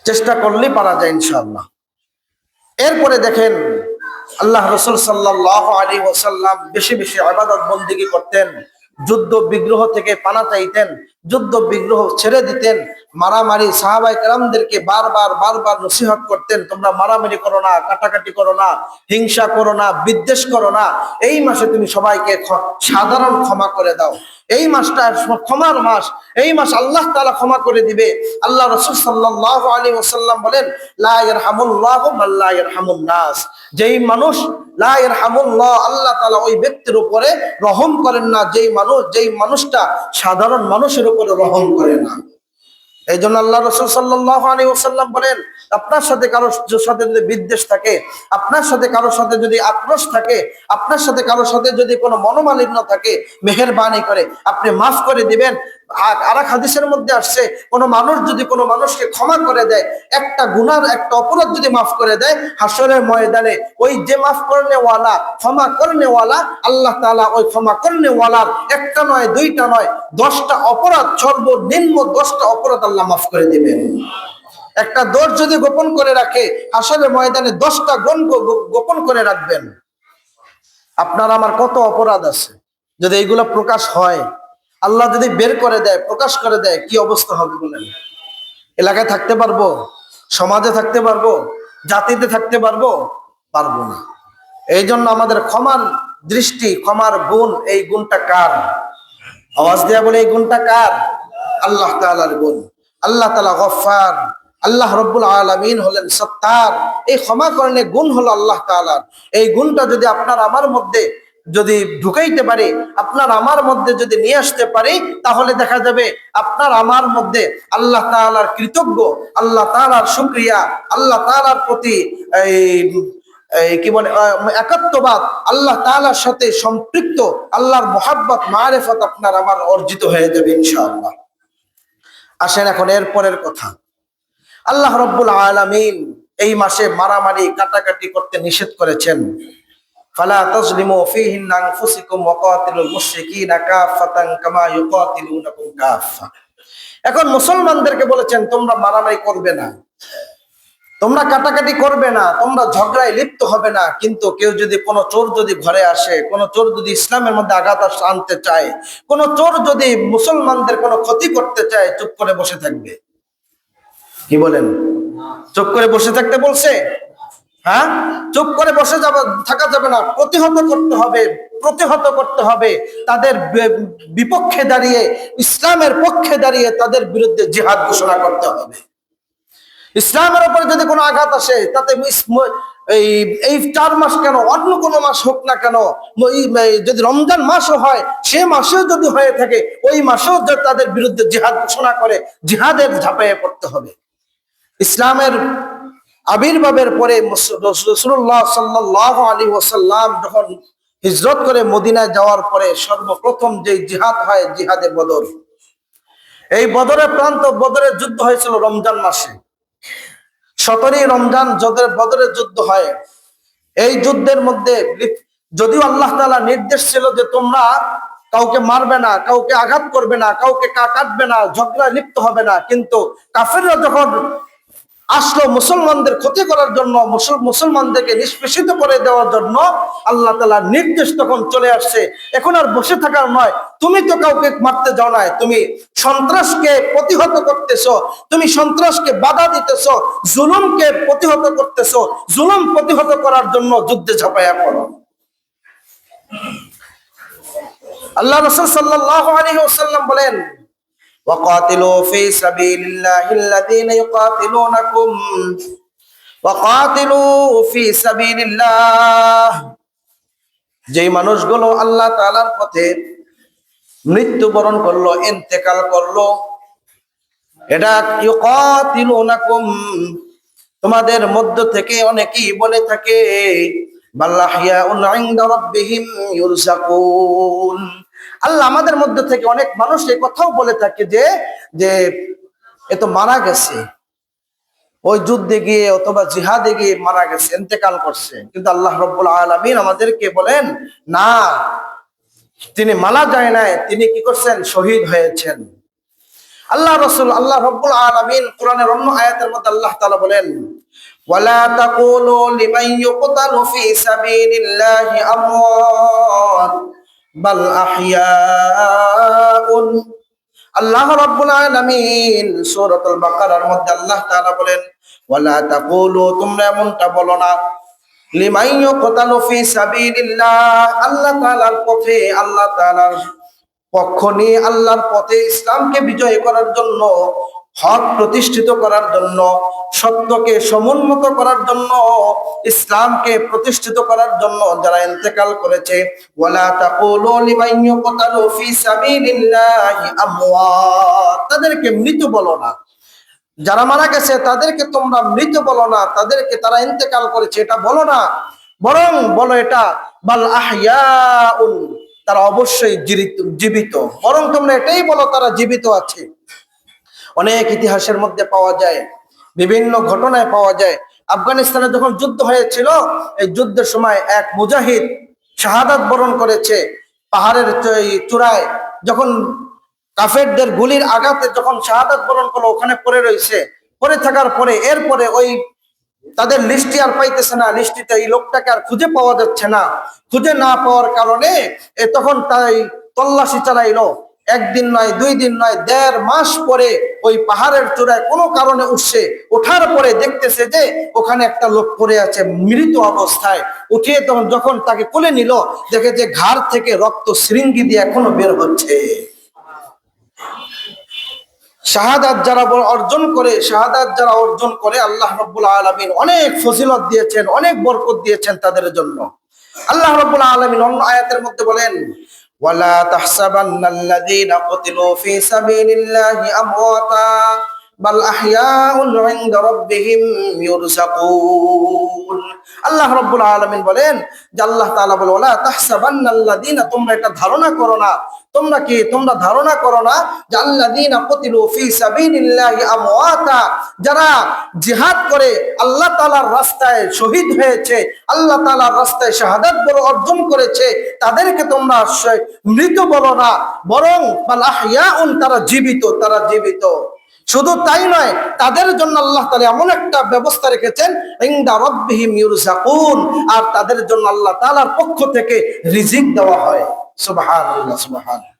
চেষ্টা করলেই পারা যায় ইনশাআল্লাহ। এরপরে দেখেন আল্লাহ রাসূল সাল্লাল্লাহু আলাইহি ওয়াসাল্লাম বেশি বেশি ইবাদত বন্দেগী করতেন, যুদ্ধ বিগ্রহ থেকে পানা চাইতেন, যুদ্ধ বিগ্রহ ছেড়ে দিতেন, মারামারি, সাহাবায়ে কেরামদেরকে বারবার বারবার নসিহত করতেন, তোমরা মারামারি করো না, কাটাকাটি করো না, হিংসা করো না, বিদ্বেষ করো না। এই মাসে তুমি সবাইকে সাধারণ ক্ষমা করে দাও। এই মাসটা ক্ষমার মাস, এই মাস আল্লাহ তাআলা ক্ষমা করে দিবে। আল্লাহ রাসূল সাল্লাল্লাহু আলাইহি ওয়াসাল্লাম বলেন, লা ইয়ারহামুল্লাহু মান লা ইয়ারহামুন নাস। যেই মানুষ লা ইয়ারহামুল্লাহ, আল্লাহ তাআলা ওই ব্যক্তির উপরে রহম করেন না যেই মানুষটা সাধারণ মানুষের উপরে রহম করে না। এই জন্য আল্লাহ রাসূল সাল্লাল্লাহু আলাইহি ওয়াসাল্লাম বলেন, আপনার সাথে কারোর সাথে যদি বিদ্বেষ থাকে, আপনার সাথে কারোর সাথে যদি আক্রোশ থাকে, আপনার সাথে কারোর সাথে যদি কোনো মনোমালিন্য থাকে, মেহেরবানি করে আপনি মাফ করে দিবেন। আর এক হাদিসের মধ্যে আসছে, কোনো মানুষ যদি কোনো মানুষকে ক্ষমা করে দেয়, একটা গুনার একটা অপরাধ যদি মাফ করে দেয়, হাসরের ময়দানে ওই যে মাফ করনেওয়ালা, ক্ষমা করনেওয়ালা, আল্লাহ তাআলা ওই ক্ষমা করনেওয়ালার একটা নয়, দুইটা নয়, 10টা অপরাধ, সর্বনিম্ন 10টা অপরাধ আল্লাহ মাফ করে দিবেন। একটা দোষ যদি গোপন করে রাখে, হাসরের ময়দানে 10টা গুণ গোপন করে রাখবেন। আপনার আমার কত অপরাধ আছে, যদি এইগুলা প্রকাশ হয়, আল্লাহ যদি বের করে দেয়, প্রকাশ করে দেয়, কি অবস্থা হবে বলেন? এলাকায় থাকতে পারবো? সমাজে থাকতে পারবো? জাতিতে থাকতে পারবো? পারবো না। এই জন্য আমাদের ক্ষমার দৃষ্টি, ক্ষমার গুণ, এই গুণটা কার? আওয়াজ দেয়া বলে, এই গুণটা কার? আল্লাহ তাআলার গুণ। আল্লাহ তাআলা গফফার, আল্লাহ রাব্বুল আলামিন হলেন সত্তার। এই ক্ষমা করণের গুণ হলো আল্লাহ তাআলার। এই গুণটা যদি আপনার আমার মধ্যে যদি ঢুকাইতে পারি, আপনার আমার মধ্যে যদি নিয়ে আসতে পারি, তাহলে দেখা যাবে আপনার আমার মধ্যে আল্লাহ তাআলার কৃতজ্ঞ, আল্লাহ তাআলার শুকরিয়া, আল্লাহ তাআলার প্রতি এই কি বলে একাত্মবাদ, আল্লাহ তাআলার সাথে সম্পৃক্ত, আল্লাহর মুহাব্বত মারিফত আপনার আমার অর্জিত হয়ে যাবে ইনশাআল্লাহ। আসেন এখন এর পরের কথা। আল্লাহ রাব্বুল আলামিন এই মাসে মারামারি কাটাকাটি করতে নিষেধ করেছেন। ফালা তাজলিমু ফীহিন্না আনফুসাকুম ওয়া কাতিলুল মুশরিকিনা কাফাতান কামা ইউকাতিলুনাকুম কাফা। এখন মুসলমানদেরকে বলেছেন তোমরা মারামারি করবে না, তোমরা কাটাকাটি করবে না, তোমরা ঝগড়ায় লিপ্ত হবে না। কিন্তু কেউ যদি কোনো চোর যদি ঘরে আসে, কোনো চোর যদি ইসলামের মধ্যে আঘাত আনতে চায়, কোনো চোর যদি মুসলমানদের কোনো ক্ষতি করতে চায়, চুপ করে বসে থাকবে। কি বলেন? চুপ করে বসে থাকতে বলছে? হ্যাঁ, চুপ করে বসে থাকা যাবে না, প্রতিহত করতে হবে, প্রতিহত করতে হবে। তাদের বিপক্ষে দাঁড়িয়ে, ইসলামের পক্ষে দাঁড়িয়ে তাদের বিরুদ্ধে জিহাদ ঘোষণা করতে হবে। ইসলামের উপরে যদি কোনো আঘাত আসে, তাতে এই 4 মাস কেন, অন্য কোনো মাস হোক না কেন, যদি রমজান মাসও হয়, সে মাসেও যদি হয়ে থাকে, ওই মাসেও তাদের বিরুদ্ধে জিহাদ ঘোষণা করে জিহাদের ঝাঁপিয়ে পড়তে হবে। ইসলামের আবির্ভাবের পরে রাসূলুল্লাহ সাল্লাল্লাহু আলাইহি ওয়াসাল্লাম যখন হিজরত করে মদিনায় যাওয়ার পরে সর্বপ্রথম যে জিহাদ হয়, জিহাদে বদর। এই বদরের প্রান্ত, বদরের যুদ্ধ হয়েছিল রমজান মাসে। 17ই রমজান বদরের যুদ্ধ হয়। এই যুদ্ধের মধ্যে যদিও আল্লাহ তাআলা নির্দেশ ছিল যে তোমরা কাউকে মারবে না, কাউকে আঘাত করবে না, কাউকে কাটবে না, ঝগড়ায় লিপ্ত হবে না, কিন্তু কাফিররা যখন আসলো মুসলমানদের ক্ষতি করার জন্য, মুসলমানদেরকে নিষ্পেষিত করে দেওয়ার জন্য, আল্লাহ তাআলার নির্দেশ তখন চলে আসছে। এখন আর বসে থাকার নয়। তুমি তো কাউকে মারতে যাও নাই, তুমি সন্ত্রাসকে প্রতিহত করতেছো, তুমি সন্ত্রাসকে বাধা দিতেছো, জুলুমকে প্রতিহত করতেছো। জুলুম প্রতিহত করার জন্য যুদ্ধে ঝাঁপাইয়া পড়ো। আল্লাহ রাসূল সাল্লাল্লাহু আলাইহি ওয়াসাল্লাম বলেন, وقاتلوا في سبيل الله الذين يقاتلونكم وقاتلوا في سبيل الله। যেই মানুষগুলো আল্লাহ তাআলার পথে মৃত্যুবরণ করলো, ইন্তেকাল করলো, এটা ইউকাতিলুনাকুম, তোমাদের মধ্য থেকে অনেকেই বলে থাকে বাল্লাহিয়াউন ইনদা রাব্বিহিম ইউরযাকুন। আল্লাহ আমাদের মধ্যে থেকে অনেক মানুষ এই কথাও বলে থাকে যে এ তো মারা গেছে, ওই যুদ্ধে গিয়ে অথবা জিহাদে গিয়ে মারা গেছে, ইন্তেকাল করছে। কিন্তু আল্লাহ রাব্বুল আলামিন আমাদেরকে বলেন না, তিনি মারা যায় নাই, তিনি কি করছেন? শহীদ হয়েছেন। আল্লাহ রাসূল, আল্লাহ রাব্বুল আলামিন কোরআনের অন্য আয়াতের মধ্যে আল্লাহ তাআলা বলেন, ওয়ালা তাকুলু লিমান ইউকতালু ফি সাবিলিল্লাহি আমওয়াত বাল আহইয়াউন। আল্লাহ রাব্বুল আলামিন সূরাতুল বাকারার মধ্যে আল্লাহ তাআলা বলেন, ওয়ালা তাকুলু, তোমরা এমনটা বলো না, লিমান ইউকতালু ফি সাবিলিল্লাহ, আল্লাহ তাআলার পথে, আল্লাহ তাআলার পক্ষ নিয়ে, আল্লাহর পথে ইসলামকে বিজয় করার জন্য, হক প্রতিষ্ঠিত করার জন্য, সত্যকে সমুন্নত করার জন্য, ইসলামকে প্রতিষ্ঠিত করার জন্য যারা ইন্তেকাল করেছে, ওয়ালা তাকুলু লিমান ইউকতালু ফি সাবিলিল্লাহি আমওয়াত, তাদেরকে মৃত বলো না। যারা মারা গেছে তাদেরকে তোমরা মৃত বলো না, তাদেরকে তারা ইন্তেকাল করেছে এটা বলো না, বরং বলো এটা বাল আহইয়াউন, তারা অবশ্যই জীবিত। বরং তোমরা এটাই বলো তারা জীবিত আছে। অনেক ইতিহাসের মধ্যে পাওয়া যায়, বিভিন্ন ঘটনায় পাওয়া যায়। আফগানিস্তানে যখন যুদ্ধ হয়েছিল, এই যুদ্ধের সময় এক মুজাহিদ শাহাদাত বরণ করেছে। পাহাড়ের চূড়ায় যখন কাফেরদের গুলির আঘাতে যখন শাহাদাত বরণ করলো, ওখানে পড়ে রয়েছে। পড়ে থাকার পরে এরপরে ওই তাদের লিস্টি আর পাইতেছে না, লিস্টিতে এই লোকটাকে আর খুঁজে পাওয়া যাচ্ছে না। খুঁজে না পাওয়ার কারণে তখন তাই তল্লাশি চালাইলো। একদিন নয়, 2 দিন নয়, 1.5 মাস পরে ওই পাহাড়ের চূড়ায় কোনো কারণে উঠছে। ওঠার পরে দেখতেছে যে ওখানে একটা লোক পড়ে আছে মৃত অবস্থায়। উঠিয়ে তখন যখন তাকে কোলে নিল, দেখে যে ঘাড় থেকে রক্ত শৃঙ্গি দিয়ে এখনো বের হচ্ছে। শাহাদাত যারা অর্জন করে, আল্লাহ রাব্বুল আলামিন অনেক ফজিলত দিয়েছেন, অনেক বরকত দিয়েছেন তাদের জন্য। আল্লাহ রাব্বুল আলামিন অন্য আয়াতের মধ্যে বলেন, ওয়ালা তাহসাবান্নাল্লাযীনা কুতিলু ফি সাবিলিল্লাহি আমওয়াতা বাল আহইয়াউন ইনদা রাব্বিহিম ইউরযাকুন। আল্লাহ রাব্বুল আলামিন বলেন যে আল্লাহ তাআলা বলে ওয়ালা তাহসাবান্নাল্লাযীনা, তোমরা এটা ধারণা করো না, তোমরা ধারণা করো না যে আল্লাযীনা কুতিলু ফি সাবিলিল্লাহি আমওয়াতা, যারা জিহাদ করে আল্লাহ তাআলার রাস্তায় শহীদ হয়েছে, আল্লাহ তাআলার রাস্তায় শাহাদাত বড় অর্জন করেছে, তাদেরকে তোমরা মৃত বলো না, বরং বাল আহইয়াউন, তারা জীবিত। শুধু তাই নয়, তাদের জন্য আল্লাহ তাআলা এমন একটা ব্যবস্থা রেখেছেন ইনদা রাব্বিহিম ইউরযাকুন, আর তাদের জন্য আল্লাহ তাআলার পক্ষ থেকে রিজিক দেওয়া হয়। সুবহানাল্লাহ, সুবহানাল্লাহ।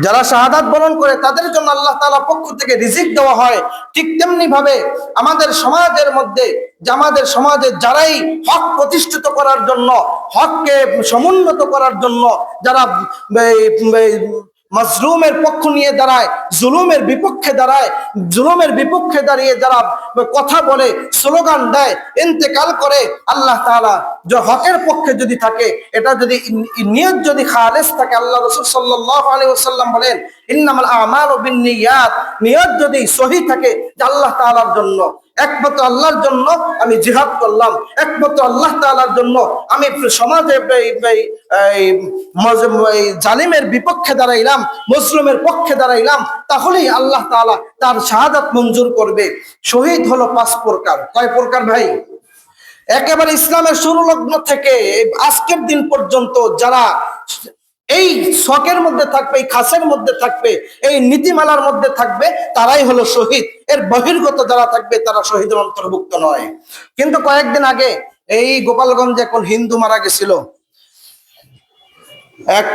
যারা শাহাদাত বরণ করে তাদের জন্য আল্লাহ তাআলার পক্ষ থেকে রিজিক দেওয়া হয়। ঠিক তেমনি ভাবে আমাদের সমাজের মধ্যে, আমাদের সমাজে যারাই হক প্রতিষ্ঠিত করার জন্য, হককে সমুন্নত করার জন্য যারা মাজলুমের পক্ষ নিয়ে দাঁড়ায়, জুলুমের বিপক্ষে দাঁড়িয়ে যারা কথা বলে, স্লোগান দেয়, ইন্তেকাল করে, আল্লাহ তাআলা যে হকের পক্ষে যদি থাকে, এটা যদি নিয়ত যদি খালেস থাকে, আল্লাহ রাসূল সাল্লাল্লাহু আলাইহি ওয়াসাল্লাম বলেন ইন্নামাল আমালু বিন্নিয়াত, নিয়ত যদি সহি থাকে যে আল্লাহ তাআলার জন্য, একমাত্র আল্লাহর জন্য আমি জিহাদ করলাম, একমাত্র আল্লাহ তাআলার জন্য আমি সমাজে জালিমের বিপক্ষে দাঁড়াইলাম, মুসলিমের পক্ষে দাঁড়াইলাম, তাহলেই আল্লাহ তাআলা তার শাহাদাত মঞ্জুর করবে। শহীদ হলো 5 প্রকার। কয় প্রকার ভাই? একেবারে ইসলামের শুরু লগ্ন থেকে আজকের দিন পর্যন্ত যারা এই শখের মধ্যে থাকবে, এই খাসের মধ্যে থাকবে, এই নীতিমালার মধ্যে থাকবে, তারাই হলো শহীদ। এর বহির্গত যারা থাকবে তারা শহীদের অন্তর্ভুক্ত নয়। কিন্তু কয়েকদিন আগে এই গোপালগঞ্জে কোন হিন্দু মারা গেছিল, এক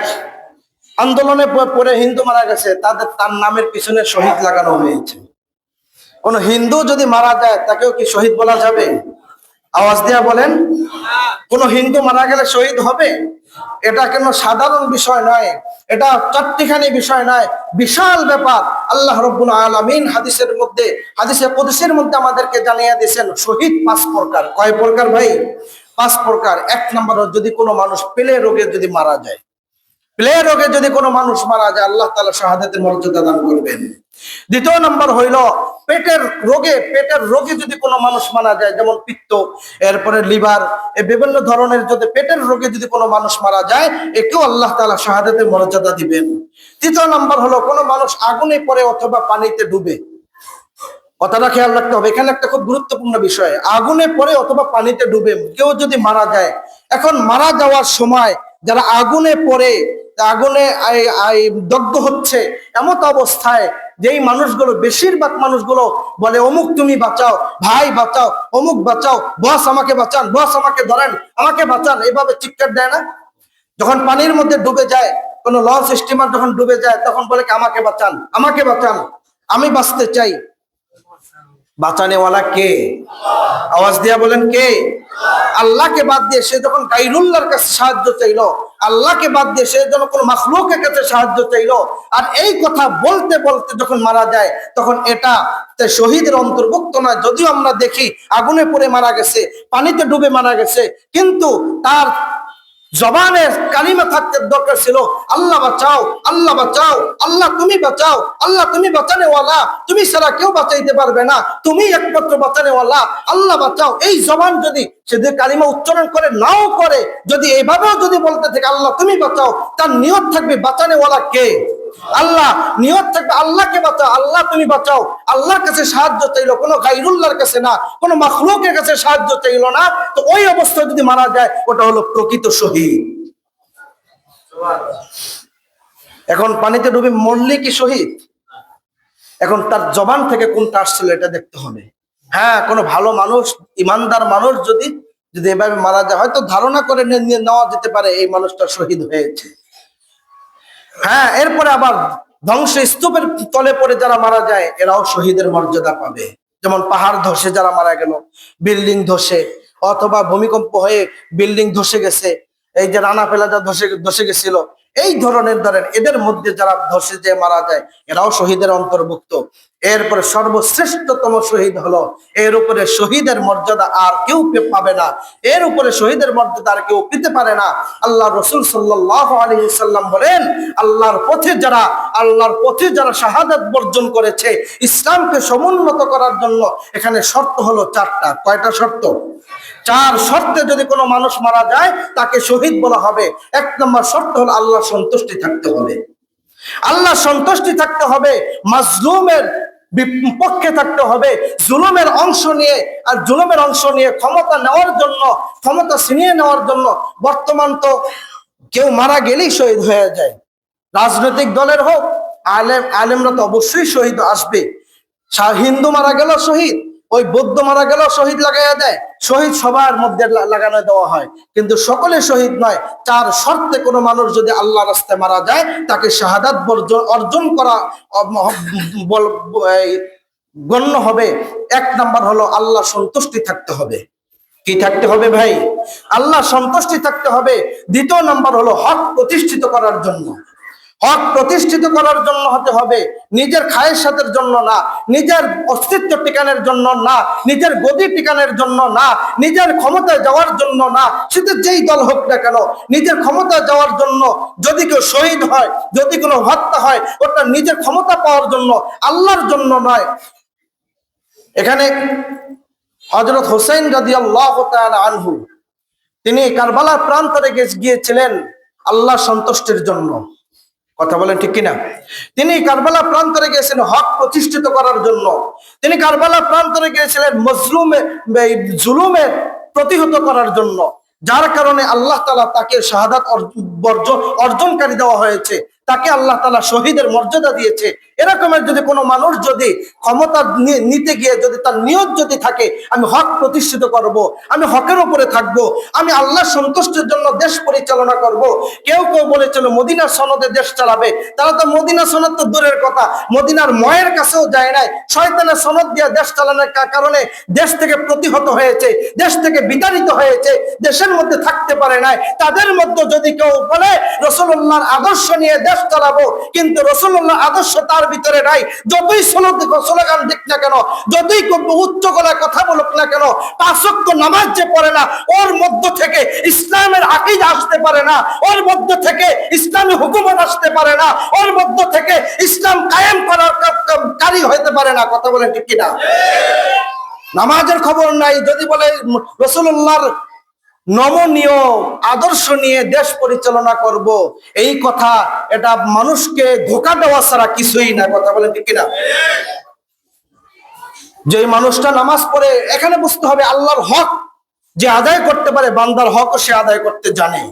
আন্দোলনে পরে হিন্দু মারা গেছে, তার নামের পিছনে শহীদ লাগানো হয়েছে। কোন হিন্দু যদি মারা যায় তাকেও কি শহীদ বলা যাবে? আওয়াজ দিয়া বলেন, কোন হিন্দু মারা গেলে শহীদ হবে? এটা কেন সাধারণ বিষয় নয়, এটা চারটিখানি বিষয় নয়, বিশাল ব্যাপার। আল্লাহ রাব্বুল আলামিন হাদিসে কুদসির মধ্যে আমাদেরকে জানিয়ে দিয়েছেন শহীদ 5 প্রকার। কয় প্রকার ভাই? 5 প্রকার। 1 নম্বর, যদি কোনো মানুষ প্লে রোগে যদি মারা যায়, আল্লাহ তাআলা শাহাদাতের মর্যাদা দান করবেন। 2 নম্বর হইল পেটের রোগে যদি কোনো মানুষ মারা যায়, যেমন পিত্ত, এরপরে লিভার, বিভিন্ন ধরনের যদি পেটের রোগে যদি কোনো মানুষ মারা যায়, একেও আল্লাহ তাআলা শাহাদাতের মর্যাদা দিবেন। 3 নম্বর হলো কোনো মানুষ আগুনে পড়ে অথবা পানিতে ডুবে। কথাটা খেয়াল রাখতে হবে, এখানে একটা খুব গুরুত্বপূর্ণ বিষয়। আগুনে পড়ে অথবা পানিতে ডুবে কেউ যদি মারা যায়, এখন মারা যাওয়ার সময় যারা আগুনে পড়ে, আগুনে দগ্ধ হচ্ছে, এমত অবস্থায় যেই মানুষগুলো, বেশিরভাগ মানুষগুলো বলে অমুক তুমি বাঁচাও, ভাই বাঁচাও, অমুক বাঁচাও, বস আমাকে বাঁচান, বস আমাকে ধরেন, আমাকে বাঁচান, এইভাবে চিৎকার দেয় না? যখন পানির মধ্যে ডুবে যায়, কোনো লঞ্চ স্টিমার যখন ডুবে যায়, তখন বলে আমাকে বাঁচান, আমাকে বাঁচান, আমি বাঁচতে চাই। বাঁচানেওয়ালা কে? আওয়াজ দিয়া বলেন কে? আল্লাহকে বাদ দিয়ে সে যখন গায়রুল্লাহর কাছে সাহায্য চাইলো, আল্লাহকে বাদ দিয়ে সে যখন কোনো মাখলুকের কাছে সাহায্য চাইলো, আর এই কথা বলতে বলতে যখন মারা যায়, তখন এটা শহীদের অন্তর্ভুক্ত নয়। যদিও আমরা দেখি আগুনে পড়ে মারা গেছে, পানিতে ডুবে মারা গেছে, কিন্তু তার জবানের কালিমা থাকতে দরকার ছিল আল্লাহ বাঁচাও, আল্লাহ বাঁচাও, আল্লাহ তুমি বাঁচাও, আল্লাহ তুমি বাঁচানেওয়ালা, তুমি ছাড়া কেউ বাঁচাইতে পারবে না, তুমি একমাত্র বাঁচানেওয়ালা, আল্লাহ বাঁচাও। এই জবান যদি সে কালিমা উচ্চারণ করে নাও করে, যদি এইভাবেও যদি বলতে থাকে আল্লাহ তুমি বাঁচাও, তার নিয়ত থাকবে বাঁচানেওয়ালা কে? আল্লাহ। নিয়ত থাকবে আল্লাহকে বাঁচাও, আল্লাহ তুমি বাঁচাও, আল্লাহর কাছে সাহায্য চাইলো, কোনো গায়রুল্লাহর কাছে না, কোনো মাখলুকের কাছে সাহায্য চাইলো না। তো ওই অবস্থায় যদি মারা যায়, ওটা হলো প্রকৃত শহীদ। এখন পানিতে ডুবে মরলে কি শহীদ? এখন তার জবান থেকে কোনটা আসছিল এটা দেখতে হবে। হ্যাঁ, কোনো ভালো মানুষ, ইমানদার মানুষ যদি এভাবে মারা যায়, হয়তো ধারণা করে নেওয়া যেতে পারে এই মানুষটা শহীদ হয়েছে। হ্যাঁ, এরপরে আবার ধ্বংস স্তূপের তলে পড়ে যারা মারা যায়, এরাও শহীদের মর্যাদা পাবে। যেমন পাহাড় ধসে যারা মারা গেল, বিল্ডিং ধসে, অথবা ভূমিকম্প হয়ে বিল্ডিং ধসে গেছে, এই যে রানা পেলা যা ধসে গেছিল, এই ধরনের ধরেন এদের মধ্যে যারা ধসে যে মারা যায় এরাও শহীদের অন্তর্ভুক্ত। এরপরে সর্বশ্রেষ্ঠতম শহীদ হলো, এর উপরে শহীদের মর্যাদা আর কেউ পাবে না, এর উপরে শহীদের মর্যাদা আর কেউ পেতে পারে না। আল্লাহ রসুল সাল্লাল্লাহু আলাইহি ওয়াসাল্লাম বলেন, আল্লাহর পথে যারা শাহাদাত বর্জন করেছে ইসলামকে সমুন্নত করার জন্য, এখানে শর্ত হলো চারটা। কয়টা শর্ত? চার শর্তে যদি কোনো মানুষ মারা যায় তাকে শহীদ বলা হবে। এক নম্বর শর্ত হলো আল্লাহ সন্তুষ্টি থাকতে হবে, আল্লাহ সন্তুষ্টি থাকতে হবে, মাজলুমের পক্ষে থাকতে হবে, জুলুমের অংশ নিয়ে ক্ষমতা নেওয়ার জন্য, ক্ষমতা ছিনিয়ে নেওয়ার জন্য। বর্তমান তো কেউ মারা গেলেই শহীদ হয়ে যায়, রাজনৈতিক দলের হোক, আলেমরা তো অবশ্যই শহীদ আসবে। হিন্দু মারা গেল শহীদ, ওই বৌদ্ধ মারা গেল শহীদ লাগাইয়া দেয়, শহীদ সবার মধ্যে লাগানো দেওয়া হয়, কিন্তু সকলে শহীদ নয়। চার শর্তে কোনো মানুষ যদি আল্লাহ রাস্তায় মারা যায় তাকে শাহাদাত অর্জন করা গণ্য হবে। এক নাম্বার হলো আল্লাহ সন্তুষ্টি থাকতে হবে। কি থাকতে হবে ভাই? আল্লাহ সন্তুষ্টি থাকতে হবে। দ্বিতীয় নাম্বার হলো হক প্রতিষ্ঠিত করার জন্য। হক প্রতিষ্ঠিত করার জন্য হতে হবে, নিজের খায়েশাতের জন্য না, নিজের অস্তিত্ব টিকানোর জন্য না, নিজের গদি টিকানোর জন্য না, নিজের ক্ষমতায় যাওয়ার জন্য না, সেটা যেই দল হোক না কেন, নিজের ক্ষমতায় যাওয়ার জন্য। যদি কেউ শহীদ হয়, যদি কোনো হত্যা হয়, ওটা নিজের ক্ষমতা পাওয়ার জন্য, আল্লাহর জন্য নয়। এখানে হযরত হুসাইন রাদিয়াল্লাহু তাআলা আনহু, তিনি কারবালার প্রান্তরে গিয়েছিলেন আল্লাহ সন্তুষ্টির জন্য। কথা বলেন ঠিক কিনা? তিনি কারবালা প্রান্তরে গিয়েছিলেন হক প্রতিষ্ঠিত করার জন্য। তিনি কারবালা প্রান্তরে গিয়েছিলেন জুলুমের প্রতিহত করার জন্য, যার কারণে আল্লাহ তাআলা তাকে শাহাদাত অর্জনকারী দেওয়া হয়েছে, তাকে আল্লাহ তাআলা শহীদের মর্যাদা দিয়েছে। এরকমের যদি কোনো মানুষ যদি ক্ষমতা নিতে গিয়ে যদি তার নিয়ত যদি থাকে, আমি হক প্রতিষ্ঠিত করব, আমি হকের উপরে থাকব, আমি আল্লাহ সন্তুষ্টির জন্য দেশ পরিচালনা করব। কেউ বলেছিল মদিনার সনদে দেশ চালাবে, তারা তো মদিনা সনদ তো দূরের কথা, মদিনার ময়ের কাছেও যায় নাই। শয়তানের সনদ দিয়ে দেশ চালানোর কারণে দেশ থেকে প্রতিহত হয়েছে, দেশ থেকে বিতাড়িত হয়েছে, দেশের মধ্যে থাকতে পারে নাই। তাদের মধ্যে যদি কেউ বলে রাসূলুল্লাহর আদর্শ নিয়ে দেশ চালাবো, কিন্তু রাসূলুল্লাহর আদর্শ তার ভিতরে নাই, যতই স্লোগান দিক না কেন, যতই উচ্চ গলায় কথা বলুক না কেন, পাঁচ ওয়াক্ত নামাজ যে পড়ে না, ওর মধ্য থেকে ইসলামের আকীদা আসতে পারে না, ওর মধ্য থেকে ইসলামী হুকুমত আসতে পারে না, ওর মধ্য থেকে ইসলাম কায়েম করার কারি হইতে পারে না। কথা বলেন ঠিক কিনা? নামাজের খবর নাই, যদি বলে রাসূলুল্লাহর নমনীয় আদর্শ নিয়ে দেশ পরিচালনা করব, এই কথা, এটা মানুষকে ধোঁকা দেওয়া ছাড়া কিছুই না। কথা বলেন ঠিক কিনা? যে মানুষটা নামাজ পড়ে, এখানে বুঝতে হবে আল্লাহর হক যে আদায় করতে পারে, বান্দার হকও সে আদায় করতে জানে।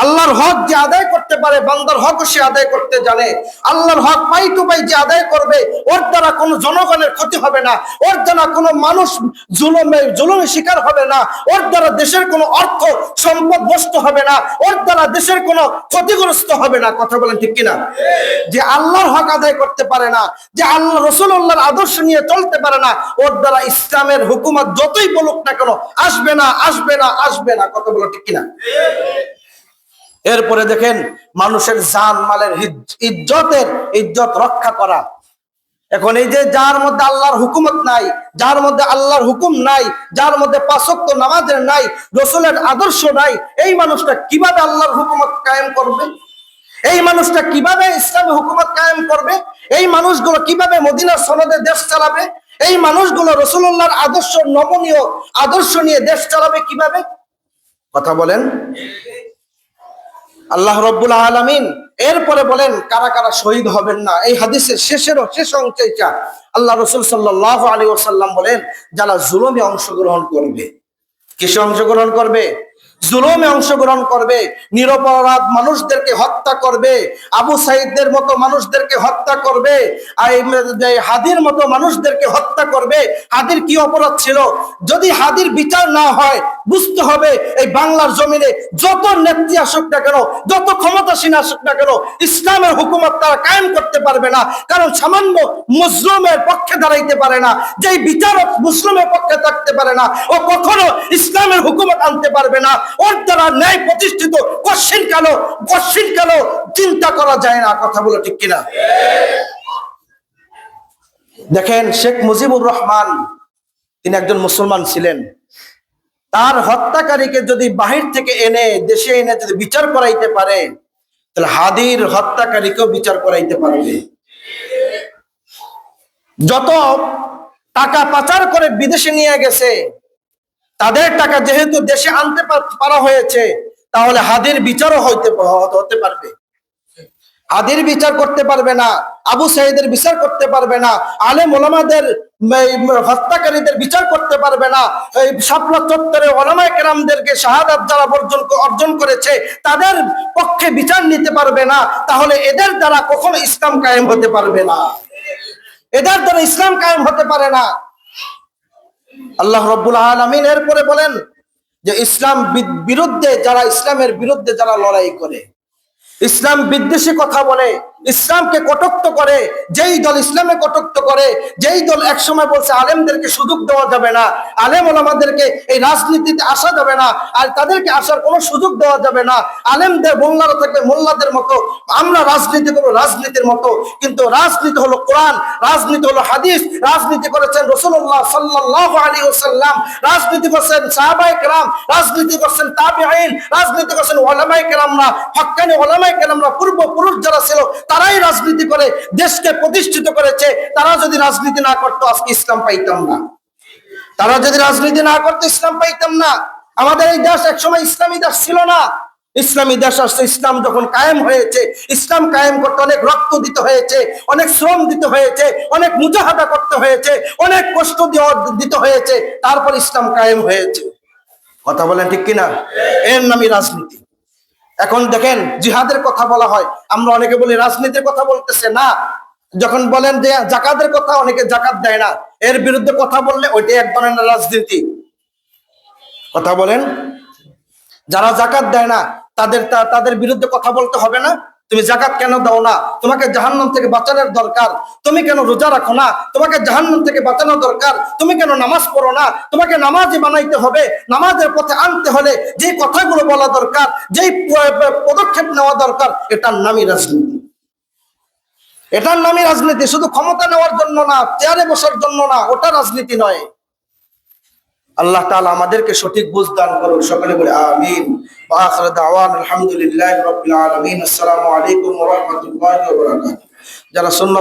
আল্লাহর হক যে আদায় করতে পারে, বান্দার হকও সে আদায় করতে জানে। আল্লাহর হক পাই টু পাই যে আদায় করবে, ওর দ্বারা কোনো জনগণের ক্ষতি হবে না, ওর দ্বারা কোনো মানুষ জুলুমের শিকার হবে না, ওর দ্বারা দেশের কোনো অর্থ সম্পদ নষ্ট হবে না, ওর দ্বারা দেশের কোনো ক্ষতিগ্রস্ত হবে না। কথা বলেন ঠিক কিনা? যে আল্লাহর হক আদায় করতে পারে না, যে আল্লাহ রাসূলুল্লাহর আদর্শ নিয়ে চলতে পারে না, ওর দ্বারা ইসলামের হুকুমত যতই বলুক না কেন আসবে না, আসবে না, আসবে না। কথা বলেন ঠিক কিনা? এরপরে দেখেন মানুষের জান মালের ইজ্জত রক্ষা করা। এখন এই যে যার মধ্যে আল্লাহর হুকুমত নাই, যার মধ্যে আল্লাহর হুকুম নাই, যার মধ্যে পাঁচ ওয়াক্ত নামাজের নাই, রাসূলের আদর্শ নাই, এই মানুষটা কিভাবে আল্লাহর হুকুমত কায়েম করবে? এই মানুষটা কিভাবে ইসলামী হুকুমত কায়েম করবে? এই মানুষগুলো কিভাবে মদিনার সনদে দেশ চালাবে? এই মানুষগুলো রাসূলুল্লাহর আদর্শ, নমনীয় আদর্শ নিয়ে দেশ চালাবে কিভাবে? কথা বলেন। আল্লাহ রাব্বুল আলামিন এরপরে বলেন কারা কারা শহীদ হবেন না। এই হাদিসের শেষ অংশটা আল্লাহ রাসূল সাল্লাল্লাহু আলাইহি ওয়াসাল্লাম বলেন, যারা জুলুমে অংশগ্রহণ করবে। কিসে অংশগ্রহণ করবে? জুলুমে অংশগ্রহণ করবে, নিরপরাধ মানুষদেরকে হত্যা করবে, আবু সাঈদের মতো মানুষদেরকে হত্যা করবে, হাদির মতো মানুষদেরকে হত্যা করবে। হাদির কি অপরাধ ছিল? যদি হাদির বিচার না হয়, বুঝতে হবে এই বাংলার জমিনে যত নেত্রী আসুক না কেন, যত ক্ষমতাসীন আসুক না কেন, ইসলামের হুকুমত তারা কায়েম করতে পারবে না। কারণ সামান্য মুসলিমের পক্ষে দাঁড়াইতে পারে না, যেই বিচারক মুসলিমের পক্ষে থাকতে পারে না, ও কখনো ইসলামের হুকুমত আনতে পারবে না। না, ওর দ্বারা ন্যায় প্রতিষ্ঠিত কশ্চিন কালো চিন্তা করা যায় না। কথা বলো ঠিক কিনা? দেখেন, শেখ মুজিবুর রহমান তিনি একজন মুসলমান ছিলেন। তার হত্যাকারীকে যদি বাহির থেকে এনে দেশে এনে যদি বিচার করাইতে পারে, তাহলে হাদির হত্যাকারীকেও বিচার করাইতে পারবে। যত টাকা পাচার করে বিদেশে নিয়ে গেছে, তাদের টাকা যেহেতু দেশে আনতে পারা হয়েছে, তাহলে হাদির বিচারও হতে পারবে। হাদির বিচার করতে পারবে না, আবু সাঈদের বিচার করতে পারবে না, আলেম ওলামাদের হত্যাকারীদের বিচার করতে পারবে না, এই শাপলা চত্বরে ওলামায়ে কেরামদেরকে শাহাদাত যারা অর্জন করেছে তাদের পক্ষে বিচার নিতে পারবে না। তাহলে এদের দ্বারা কখনো ইসলাম কায়েম হতে পারবে না, এদের দ্বারা ইসলাম কায়েম হতে পারে না। আল্লাহ রাব্বুল আলামিন এরপরে বলেন যে ইসলামের বিরুদ্ধে যারা লড়াই করে, ইসলাম বিদ্বেষী কথা বলে, ইসলামকে কটাক্ষ করে, যেই দল ইসলামে কটাক্ষ করে, যেই দল একসময় বলছে আলেমদেরকে সুযোগ দেওয়া যাবে না, আলেম ওলামাদেরকে এই রাজনীতিতে আসা যাবে না, আর তাদেরকে আসার কোনো সুযোগ দেওয়া যাবে না, আলেমদের মোল্লারা থাকবে মোল্লাদের মতো, আমরা রাজনীতি করবো রাজনীতির মতো। কিন্তু রাজনীতি হলো কোরআন, রাজনীতি হলো হাদিস, রাজনীতি করেছেন রাসূলুল্লাহ সাল্লাল্লাহু আলাইহি ওয়াসাল্লাম, রাজনীতি করেছেন সাহাবায়ে কেরাম, রাজনীতি করেছেন তাবিঈন, রাজনীতি করেছেন উলামায়ে কেরামরা, হক্কানি উলামায়ে কেরামরা, পূর্বপুরুষ যারা ছিল তারাই রাজনীতি করে দেশকে প্রতিষ্ঠিত করেছে। তারা যদি রাজনীতি না করতো আজকে ইসলাম পাইতাম না, তারা যদি রাজনীতি না করতো ইসলাম পাইতাম না। আমাদের এই দেশ একসময় ইসলামী দেশ ছিল না, ইসলামী দেশ আসছে। ইসলাম যখন কায়েম হয়েছে, ইসলাম কায়েম করতে অনেক রক্ত দিতে হয়েছে, অনেক শ্রম দিতে হয়েছে, অনেক মুজাহাদা করতে হয়েছে, অনেক কষ্ট দিতে হয়েছে, তারপর ইসলাম কায়েম হয়েছে। কথা বলেন ঠিক কিনা? এর নামই রাজনীতি। এখন দেখেন, জিহাদের কথা বলা হয়, আমরা অনেকে বলি রাজনীতির কথা বলতেছে না। যখন বলেন যে জাকাতের কথা, অনেকে জাকাত দেয় না, এর বিরুদ্ধে কথা বললে ওইটাই এক ধরনের রাজনীতি। কথা বলেন, যারা জাকাত দেয় না তাদের বিরুদ্ধে কথা বলতে হবে না? তুমি জাকাত কেন দাও না? তোমাকে জাহান্নাম থেকে বাঁচানোর দরকার। তুমি কেন রোজা রাখো না? তোমাকে জাহান্নাম থেকে বাঁচানোর দরকার। তুমি কেন নামাজ পড়ো না? তোমাকে নামাজি বানাইতে হবে। নামাজের পথে আনতে হলে যে কথাগুলো বলা দরকার, যেই পদক্ষেপ নেওয়া দরকার, এটার নামই রাজনীতি। এটার নামই রাজনীতি। শুধু ক্ষমতা নেওয়ার জন্য না, চেয়ারে বসার জন্য না, ওটা রাজনীতি নয়। আল্লাহ তাআলা আমাদেরকে সঠিক বুঝ দান করুন। সকলে বলে আমিন। ওয়া আখিরু দাওয়ানা আলহামদুলিল্লাহি রাব্বিল আলামিন। আসসালামু আলাইকুম ওয়া রাহমাতুল্লাহি ওয়া বারাকাতুহু। যারা সুন্নাত